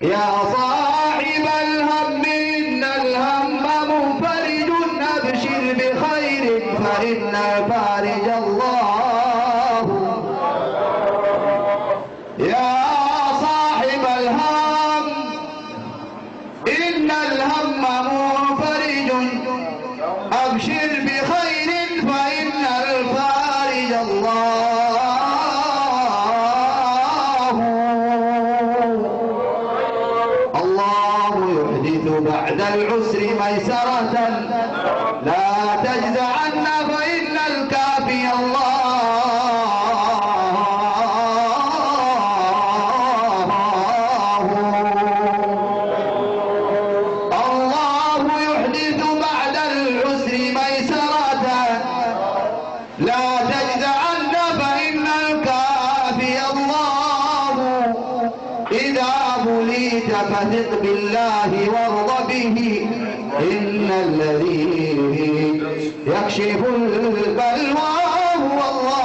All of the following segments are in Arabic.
يا صاحب الهم إن الهم منفرج أبشر بخير فإن الفارج الله. يا صاحب الهم إن الهم منفرج أبشر بخير فإن الفارج الله. الله يحدث بعد العسر ميسرة لا تجزعن فإن الكافي الله. الله يحدث بعد العسر ميسرة لا تجزعن فإن الكافي الله. إذا بليت فثق بالله وارض به إن الذي يكشف البلوى هو الله.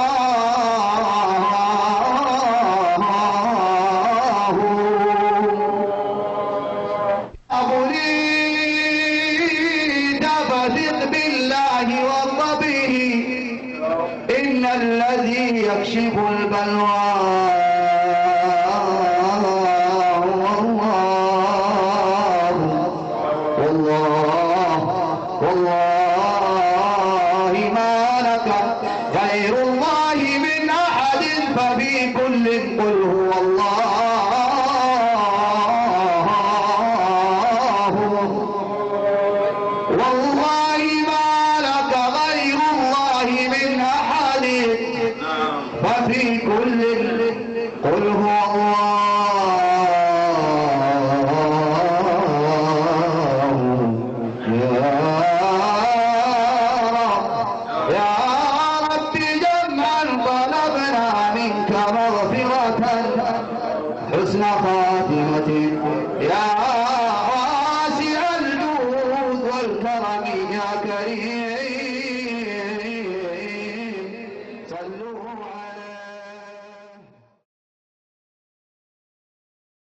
بليت فثق بالله وارض به إن الذي يكشف البلوى والله ما لك غير الله من أحد ففي كل قل هو الله. والله ما لك غير الله من أحد ففي كل قل هو الله. حسن خاتمة يا